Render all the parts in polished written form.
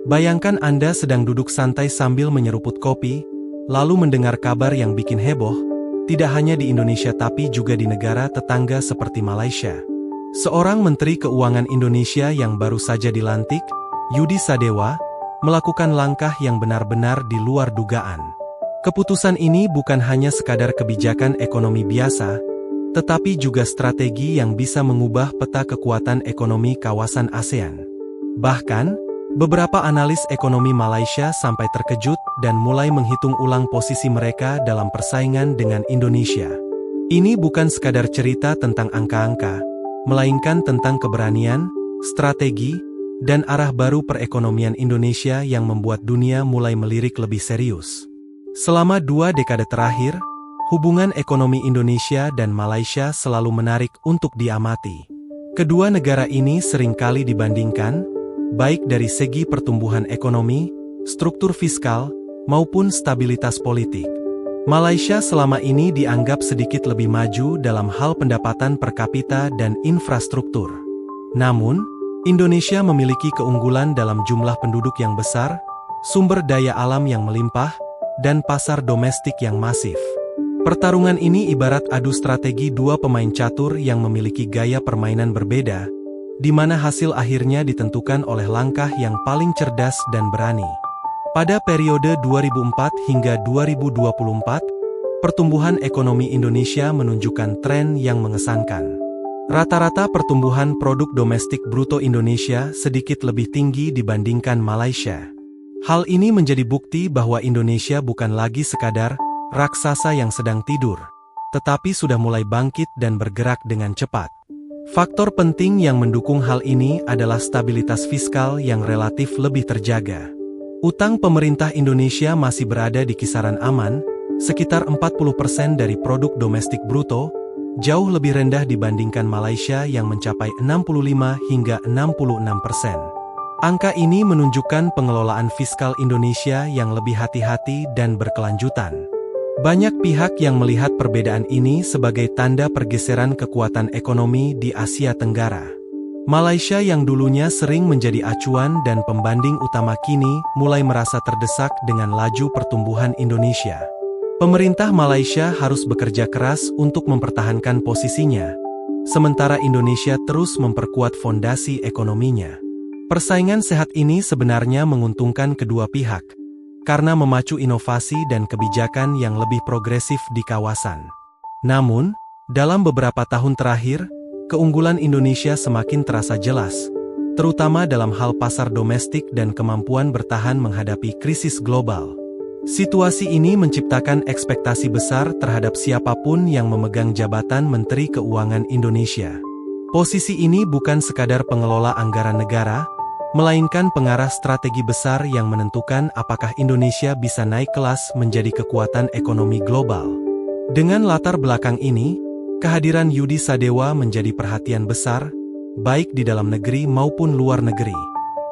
Bayangkan Anda sedang duduk santai sambil menyeruput kopi, lalu mendengar kabar yang bikin heboh, tidak hanya di Indonesia tapi juga di negara tetangga seperti Malaysia. Seorang Menteri Keuangan Indonesia yang baru saja dilantik, Yudi Sadewa, melakukan langkah yang benar-benar di luar dugaan. Keputusan ini bukan hanya sekadar kebijakan ekonomi biasa, tetapi juga strategi yang bisa mengubah peta kekuatan ekonomi kawasan ASEAN. Bahkan, beberapa analis ekonomi Malaysia sampai terkejut dan mulai menghitung ulang posisi mereka dalam persaingan dengan Indonesia. Ini bukan sekadar cerita tentang angka-angka, melainkan tentang keberanian, strategi, dan arah baru perekonomian Indonesia yang membuat dunia mulai melirik lebih serius. Selama 2 dekade terakhir, hubungan ekonomi Indonesia dan Malaysia selalu menarik untuk diamati. Kedua negara ini seringkali dibandingkan, baik dari segi pertumbuhan ekonomi, struktur fiskal, maupun stabilitas politik. Malaysia selama ini dianggap sedikit lebih maju dalam hal pendapatan per kapita dan infrastruktur. Namun, Indonesia memiliki keunggulan dalam jumlah penduduk yang besar, sumber daya alam yang melimpah, dan pasar domestik yang masif. Pertarungan ini ibarat adu strategi dua pemain catur yang memiliki gaya permainan berbeda, di mana hasil akhirnya ditentukan oleh langkah yang paling cerdas dan berani. Pada periode 2004 hingga 2024, pertumbuhan ekonomi Indonesia menunjukkan tren yang mengesankan. Rata-rata pertumbuhan produk domestik bruto Indonesia sedikit lebih tinggi dibandingkan Malaysia. Hal ini menjadi bukti bahwa Indonesia bukan lagi sekadar raksasa yang sedang tidur, tetapi sudah mulai bangkit dan bergerak dengan cepat. Faktor penting yang mendukung hal ini adalah stabilitas fiskal yang relatif lebih terjaga. Utang pemerintah Indonesia masih berada di kisaran aman, sekitar 40% dari produk domestik bruto, jauh lebih rendah dibandingkan Malaysia yang mencapai 65 hingga 66%. Angka ini menunjukkan pengelolaan fiskal Indonesia yang lebih hati-hati dan berkelanjutan. Banyak pihak yang melihat perbedaan ini sebagai tanda pergeseran kekuatan ekonomi di Asia Tenggara. Malaysia yang dulunya sering menjadi acuan dan pembanding utama kini mulai merasa terdesak dengan laju pertumbuhan Indonesia. Pemerintah Malaysia harus bekerja keras untuk mempertahankan posisinya, sementara Indonesia terus memperkuat fondasi ekonominya. Persaingan sehat ini sebenarnya menguntungkan kedua pihak, karena memacu inovasi dan kebijakan yang lebih progresif di kawasan. Namun, dalam beberapa tahun terakhir, keunggulan Indonesia semakin terasa jelas, terutama dalam hal pasar domestik dan kemampuan bertahan menghadapi krisis global. Situasi ini menciptakan ekspektasi besar terhadap siapapun yang memegang jabatan Menteri Keuangan Indonesia. Posisi ini bukan sekadar pengelola anggaran negara, melainkan pengarah strategi besar yang menentukan apakah Indonesia bisa naik kelas menjadi kekuatan ekonomi global. Dengan latar belakang ini, kehadiran Yudi Sadewa menjadi perhatian besar, baik di dalam negeri maupun luar negeri.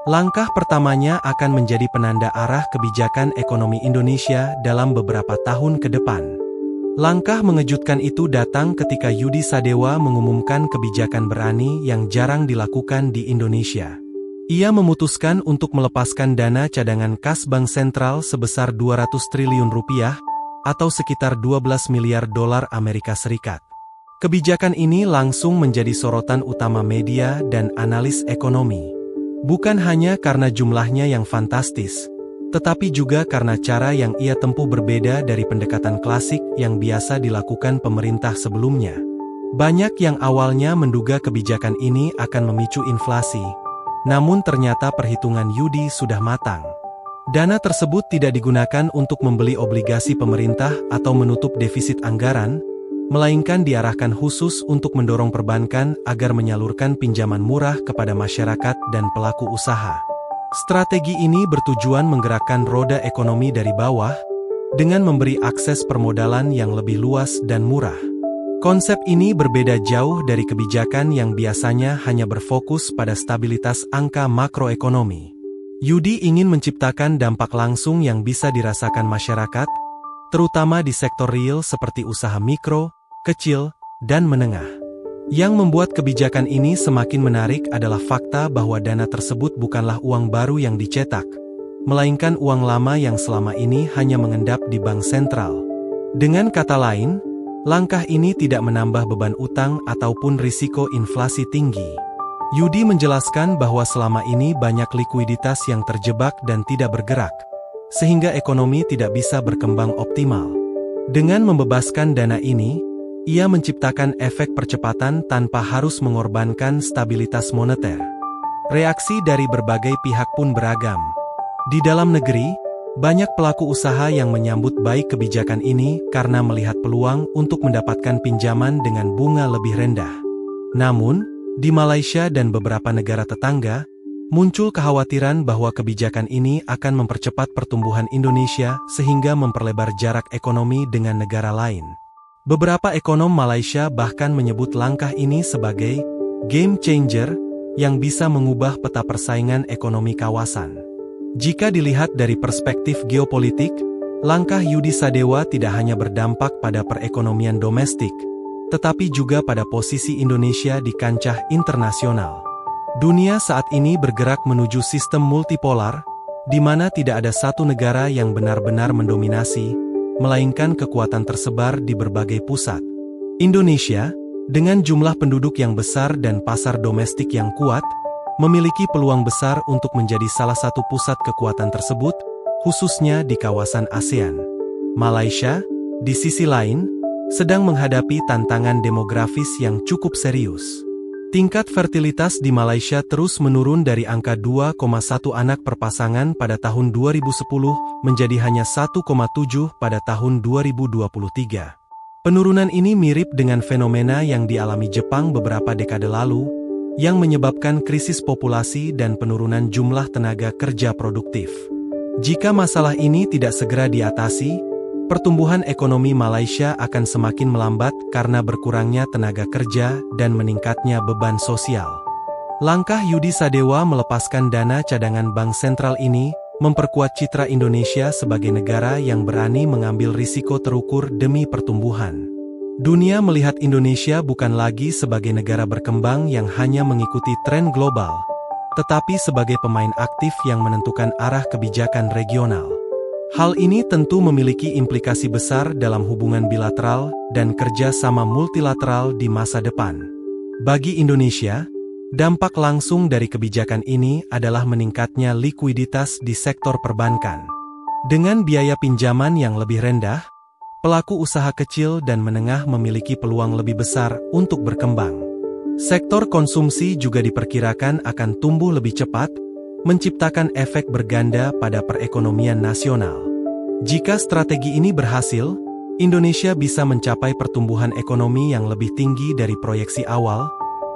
Langkah pertamanya akan menjadi penanda arah kebijakan ekonomi Indonesia dalam beberapa tahun ke depan. Langkah mengejutkan itu datang ketika Yudi Sadewa mengumumkan kebijakan berani yang jarang dilakukan di Indonesia. Ia memutuskan untuk melepaskan dana cadangan kas Bank Sentral sebesar 200 triliun rupiah, atau sekitar 12 miliar dolar Amerika Serikat. Kebijakan ini langsung menjadi sorotan utama media dan analis ekonomi. Bukan hanya karena jumlahnya yang fantastis, tetapi juga karena cara yang ia tempuh berbeda dari pendekatan klasik yang biasa dilakukan pemerintah sebelumnya. Banyak yang awalnya menduga kebijakan ini akan memicu inflasi, namun ternyata perhitungan Yudi sudah matang. Dana tersebut tidak digunakan untuk membeli obligasi pemerintah atau menutup defisit anggaran, melainkan diarahkan khusus untuk mendorong perbankan agar menyalurkan pinjaman murah kepada masyarakat dan pelaku usaha. Strategi ini bertujuan menggerakkan roda ekonomi dari bawah, dengan memberi akses permodalan yang lebih luas dan murah. Konsep ini berbeda jauh dari kebijakan yang biasanya hanya berfokus pada stabilitas angka makroekonomi. Yudi ingin menciptakan dampak langsung yang bisa dirasakan masyarakat, terutama di sektor real seperti usaha mikro, kecil, dan menengah. Yang membuat kebijakan ini semakin menarik adalah fakta bahwa dana tersebut bukanlah uang baru yang dicetak, melainkan uang lama yang selama ini hanya mengendap di bank sentral. Dengan kata lain, langkah ini tidak menambah beban utang ataupun risiko inflasi tinggi. Yudi menjelaskan bahwa selama ini banyak likuiditas yang terjebak dan tidak bergerak, sehingga ekonomi tidak bisa berkembang optimal. Dengan membebaskan dana ini, ia menciptakan efek percepatan tanpa harus mengorbankan stabilitas moneter. Reaksi dari berbagai pihak pun beragam. Di dalam negeri, banyak pelaku usaha yang menyambut baik kebijakan ini karena melihat peluang untuk mendapatkan pinjaman dengan bunga lebih rendah. Namun, di Malaysia dan beberapa negara tetangga, muncul kekhawatiran bahwa kebijakan ini akan mempercepat pertumbuhan Indonesia sehingga memperlebar jarak ekonomi dengan negara lain. Beberapa ekonom Malaysia bahkan menyebut langkah ini sebagai game changer yang bisa mengubah peta persaingan ekonomi kawasan. Jika dilihat dari perspektif geopolitik, langkah Yudi Sadewa tidak hanya berdampak pada perekonomian domestik, tetapi juga pada posisi Indonesia di kancah internasional. Dunia saat ini bergerak menuju sistem multipolar, di mana tidak ada satu negara yang benar-benar mendominasi, melainkan kekuatan tersebar di berbagai pusat. Indonesia, dengan jumlah penduduk yang besar dan pasar domestik yang kuat, memiliki peluang besar untuk menjadi salah satu pusat kekuatan tersebut, khususnya di kawasan ASEAN. Malaysia, di sisi lain, sedang menghadapi tantangan demografis yang cukup serius. Tingkat fertilitas di Malaysia terus menurun dari angka 2,1 anak per pasangan pada tahun 2010 menjadi hanya 1,7 pada tahun 2023. Penurunan ini mirip dengan fenomena yang dialami Jepang beberapa dekade lalu, yang menyebabkan krisis populasi dan penurunan jumlah tenaga kerja produktif. Jika masalah ini tidak segera diatasi, pertumbuhan ekonomi Malaysia akan semakin melambat karena berkurangnya tenaga kerja dan meningkatnya beban sosial. Langkah Yudi Sadewa melepaskan dana cadangan bank sentral ini memperkuat citra Indonesia sebagai negara yang berani mengambil risiko terukur demi pertumbuhan. Dunia melihat Indonesia bukan lagi sebagai negara berkembang yang hanya mengikuti tren global, tetapi sebagai pemain aktif yang menentukan arah kebijakan regional. Hal ini tentu memiliki implikasi besar dalam hubungan bilateral dan kerjasama multilateral di masa depan. Bagi Indonesia, dampak langsung dari kebijakan ini adalah meningkatnya likuiditas di sektor perbankan. Dengan biaya pinjaman yang lebih rendah, pelaku usaha kecil dan menengah memiliki peluang lebih besar untuk berkembang. Sektor konsumsi juga diperkirakan akan tumbuh lebih cepat, menciptakan efek berganda pada perekonomian nasional. Jika strategi ini berhasil, Indonesia bisa mencapai pertumbuhan ekonomi yang lebih tinggi dari proyeksi awal,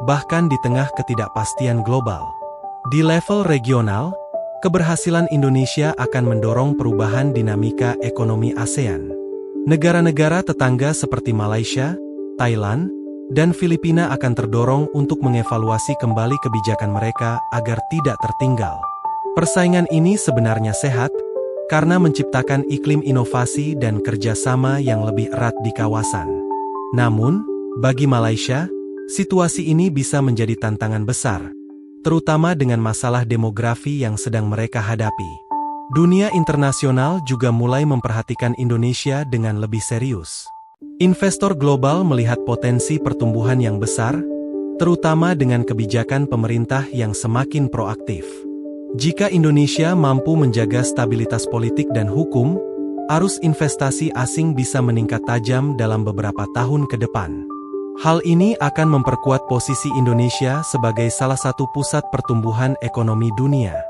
bahkan di tengah ketidakpastian global. Di level regional, keberhasilan Indonesia akan mendorong perubahan dinamika ekonomi ASEAN. Negara-negara tetangga seperti Malaysia, Thailand, dan Filipina akan terdorong untuk mengevaluasi kembali kebijakan mereka agar tidak tertinggal. Persaingan ini sebenarnya sehat, karena menciptakan iklim inovasi dan kerjasama yang lebih erat di kawasan. Namun, bagi Malaysia, situasi ini bisa menjadi tantangan besar, terutama dengan masalah demografi yang sedang mereka hadapi. Dunia internasional juga mulai memperhatikan Indonesia dengan lebih serius. Investor global melihat potensi pertumbuhan yang besar, terutama dengan kebijakan pemerintah yang semakin proaktif. Jika Indonesia mampu menjaga stabilitas politik dan hukum, arus investasi asing bisa meningkat tajam dalam beberapa tahun ke depan. Hal ini akan memperkuat posisi Indonesia sebagai salah satu pusat pertumbuhan ekonomi dunia.